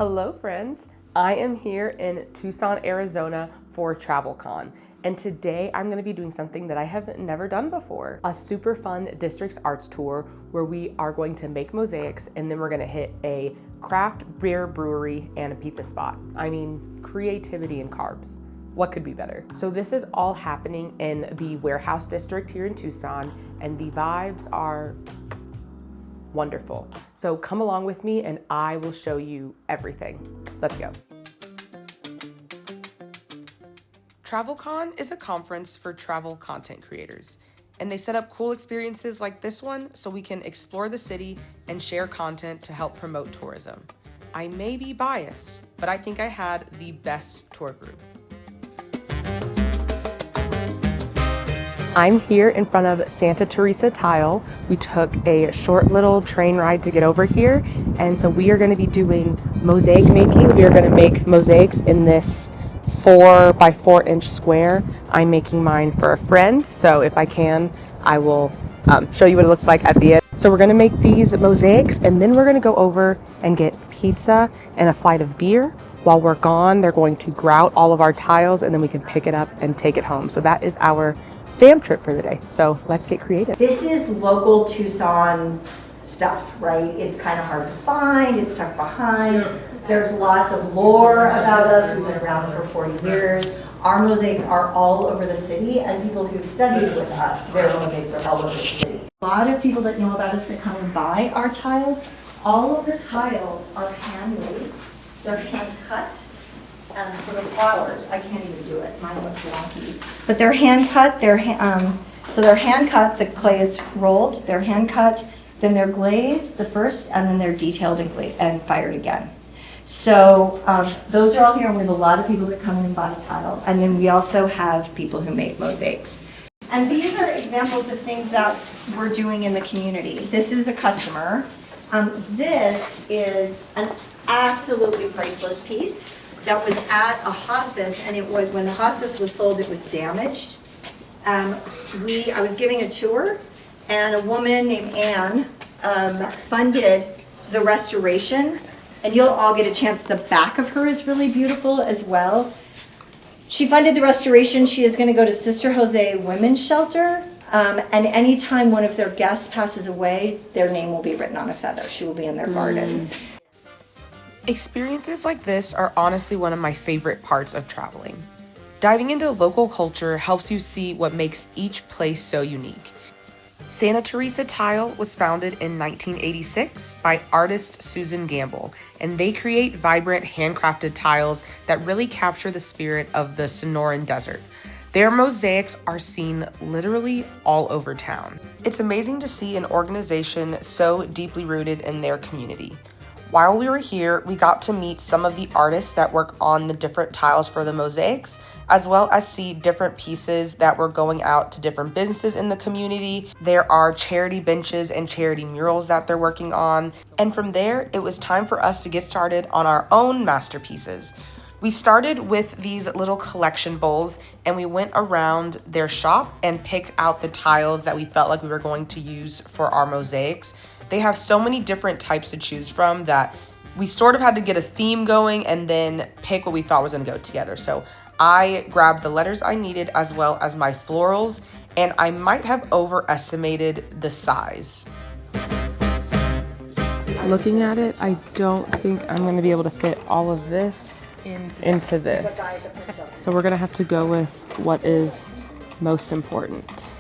Hello friends, I am here in Tucson, Arizona for TravelCon, and today I'm going to be doing something that I have never done before. A super fun districts arts tour where we are going to make mosaics and then we're going to hit a craft beer brewery and a pizza spot. I mean, creativity and carbs. What could be better? So this is all happening in the warehouse district here in Tucson, and the vibes are wonderful. So come along with me and I will show you everything. Let's go. TravelCon is a conference for travel content creators, and they set up cool experiences like this one so we can explore the city and share content to help promote tourism. I may be biased, but I think I had the best tour group. I'm here in front of Santa Teresa Tile. We took a short little train ride to get over here, and so we are going to be doing mosaic making. We are going to make mosaics in this 4 by 4 inch square. I'm making mine for a friend, so if I can, I will show you what it looks like at the end. So we're going to make these mosaics, and then we're going to go over and get pizza and a flight of beer. While we're gone, they're going to grout all of our tiles, and then we can pick it up and take it home. So that is our fam trip for the day. So let's get creative. This is local Tucson stuff, right? It's kind of hard to find, it's tucked behind. There's lots of lore about us. We've been around for 40 years. Our mosaics are all over the city, and people who've studied with us, their mosaics are all over the city. A lot of people that know about us that come and buy our tiles, all of the tiles are handmade. They're hand cut. So the flowers, I can't even do it. Mine looks wonky. But they're hand cut. So they're hand cut. The clay is rolled. They're hand cut. Then they're glazed the first, and then they're detailed and fired again. So those are all here, and we have a lot of people that come in and buy tile. And then we also have people who make mosaics. And these are examples of things that we're doing in the community. This is a customer. This is an absolutely priceless piece that was at a hospice, and it was, when the hospice was sold, it was damaged. I was giving a tour, and a woman named Anne funded the restoration, and you'll all get a chance. The back of her is really beautiful as well. She funded the restoration. She is going to go to Sister Jose Women's Shelter, and anytime one of their guests passes away, their name will be written on a feather. She will be in their garden. Experiences like this are honestly one of my favorite parts of traveling. Diving into local culture helps you see what makes each place so unique. Santa Teresa Tile was founded in 1986 by artist Susan Gamble, and they create vibrant handcrafted tiles that really capture the spirit of the Sonoran Desert. Their mosaics are seen literally all over town. It's amazing to see an organization so deeply rooted in their community. While we were here, we got to meet some of the artists that work on the different tiles for the mosaics, as well as see different pieces that were going out to different businesses in the community. There are charity benches and charity murals that they're working on. And from there, it was time for us to get started on our own masterpieces. We started with these little collection bowls, and we went around their shop and picked out the tiles that we felt like we were going to use for our mosaics. They have so many different types to choose from that we sort of had to get a theme going and then pick what we thought was going to go together. So I grabbed the letters I needed as well as my florals, and I might have overestimated the size. Looking at it, I don't think I'm going to be able to fit all of this into this. So we're going to have to go with what is most important.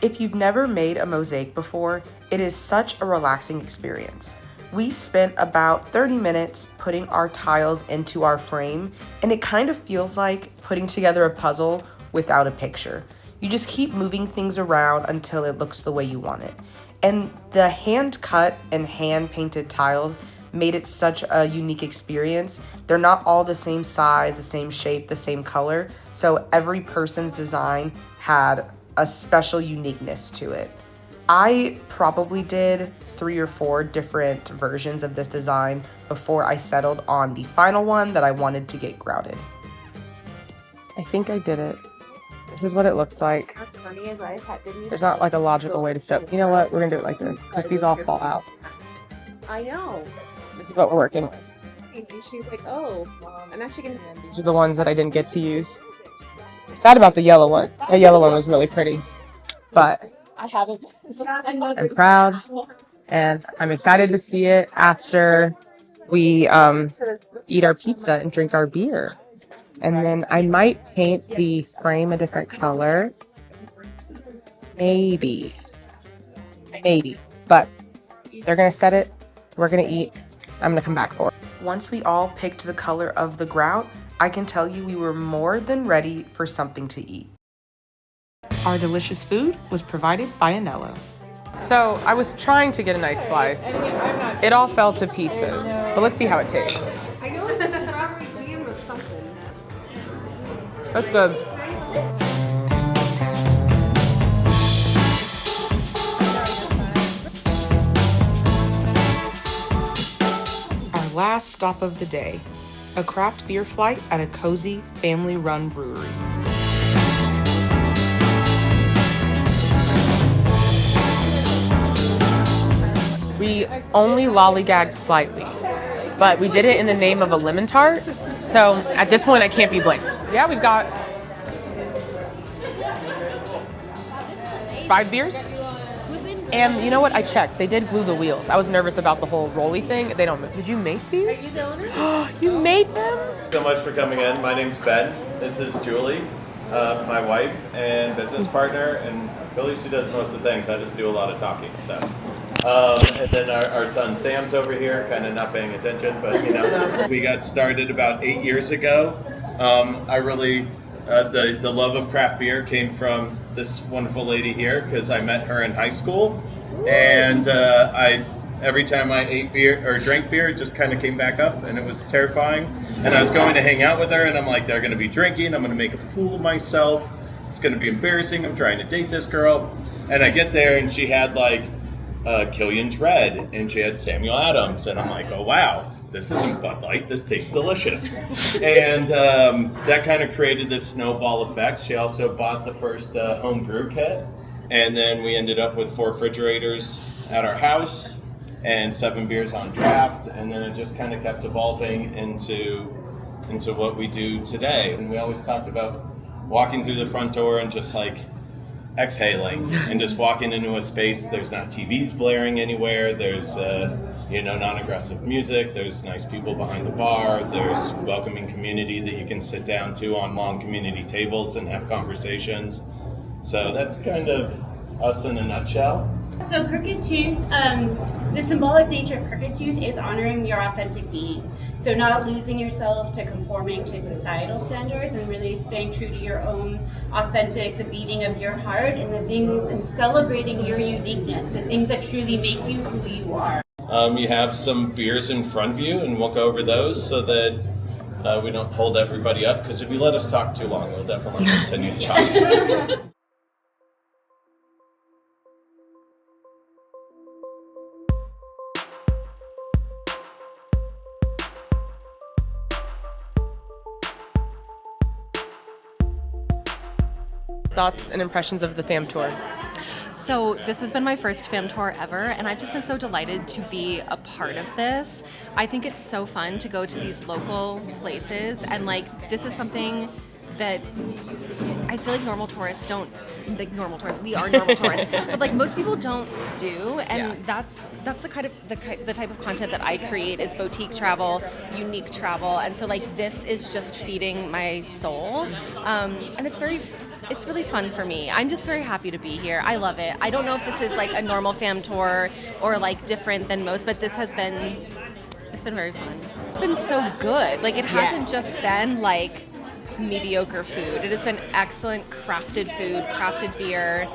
If you've never made a mosaic before, it is such a relaxing experience. We spent about 30 minutes putting our tiles into our frame, and it kind of feels like putting together a puzzle without a picture. You just keep moving things around until it looks the way you want it. And the hand cut and hand painted tiles made it such a unique experience. They're not all the same size, the same shape, the same color, so every person's design had a special uniqueness to it. I probably did 3 or 4 different versions of this design before I settled on the final one that I wanted to get grouted. I think I did it. This is what it looks like. There's not like a logical way to show. You know what? We're gonna do it like this. Like these all fall out. I know. This is what we're working with. And she's like, oh, I'm actually going to... These are the ones that I didn't get to use. I'm sad about the yellow one. The yellow one was really pretty. But I haven't. I'm proud, and I'm excited to see it after we eat our pizza and drink our beer. And then I might paint the frame a different color. Maybe. But they're going to set it. We're going to eat. I'm going to come back for it. Once we all picked the color of the grout, I can tell you we were more than ready for something to eat. Our delicious food was provided by Anello. So I was trying to get a nice slice. It all fell to pieces, but let's see how it tastes. I know it's a strawberry cream or something. That's good. Our last stop of the day, a craft beer flight at a cozy, family-run brewery. We only lollygagged slightly, but we did it in the name of a lemon tart. So at this point, I can't be blamed. Yeah, we've got 5 beers. And you know what? I checked. They did glue the wheels. I was nervous about the whole rolly thing. They don't. Did you make these? Are you the owner? You made them? So much for coming in. My name's Ben. This is Julie, my wife and business partner. And Billy, she does most of the things. I just do a lot of talking. So, and then our son Sam's over here, kind of not paying attention, but you know, we got started about 8 years ago. I really, the love of craft beer came from this wonderful lady here because I met her in high school, and every time I ate beer or drank beer, it just kind of came back up, and it was terrifying. And I was going to hang out with her, and I'm like, they're going to be drinking. I'm going to make a fool of myself. It's going to be embarrassing. I'm trying to date this girl, and I get there, and she had like Killian's Red, and she had Samuel Adams, and I'm like, oh wow. This isn't Bud Light, this tastes delicious. And that kind of created this snowball effect. She also bought the first home brew kit. And then we ended up with 4 refrigerators at our house and 7 beers on draft. And then it just kind of kept evolving into what we do today. And we always talked about walking through the front door and just like exhaling and just walking into a space. There's not TVs blaring anywhere. There's non-aggressive music. There's nice people behind the bar. There's welcoming community that you can sit down to on long community tables and have conversations. So that's kind of us in a nutshell. So Crooked Tooth, the symbolic nature of Crooked Tooth is honoring your authentic being. So not losing yourself to conforming to societal standards and really staying true to your own authentic, the beating of your heart and the things, and celebrating your uniqueness, the things that truly make you who you are. You have some beers in front of you, and we'll go over those so that we don't hold everybody up, because if you let us talk too long, we'll definitely continue to talk. Thoughts and impressions of the fam tour? So this has been my first fam tour ever, and I've just been so delighted to be a part of this. I think it's so fun to go to these local places, and like this is something that I feel like normal tourists don't, like normal tourists, we are normal tourists, but like most people don't do, and that's the kind of the type of content that I create is boutique travel, unique travel, and so like this is just feeding my soul, and it's really fun for me. I'm just very happy to be here. I love it. I don't know if this is like a normal fam tour or like different than most, but it's been very fun. It's been so good. Like it hasn't just been like mediocre food. It has been excellent crafted food, crafted beer.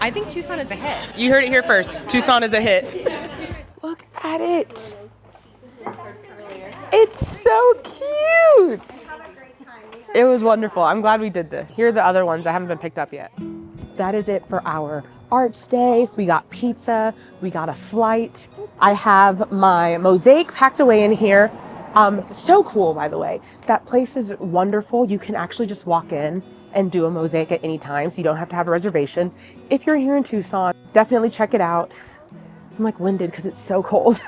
I think Tucson is a hit. You heard it here first. Tucson is a hit. Look at it. It's so cute. It was wonderful. I'm glad we did this. Here are the other ones that haven't been picked up yet. That is it for our arts day. We got pizza, we got a flight. I have my Mosaic packed away in here. So cool, by the way. That place is wonderful. You can actually just walk in and do a Mosaic at any time, so you don't have to have a reservation. If you're here in Tucson, definitely check it out. I'm like winded because it's so cold.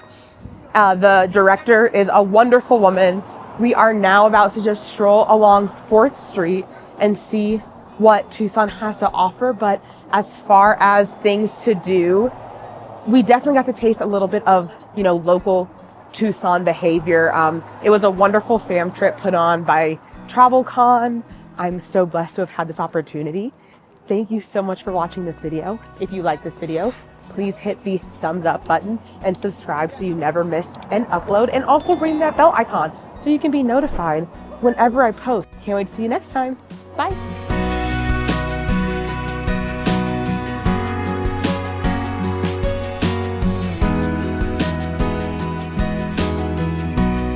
The director is a wonderful woman. We are now about to just stroll along 4th Street and see what Tucson has to offer. But as far as things to do, we definitely got to taste a little bit of, local Tucson behavior. It was a wonderful fam trip put on by TravelCon. I'm so blessed to have had this opportunity. Thank you so much for watching this video. If you like this video, please hit the thumbs up button and subscribe so you never miss an upload, and also ring that bell icon so you can be notified whenever I post. Can't wait to see you next time. Bye.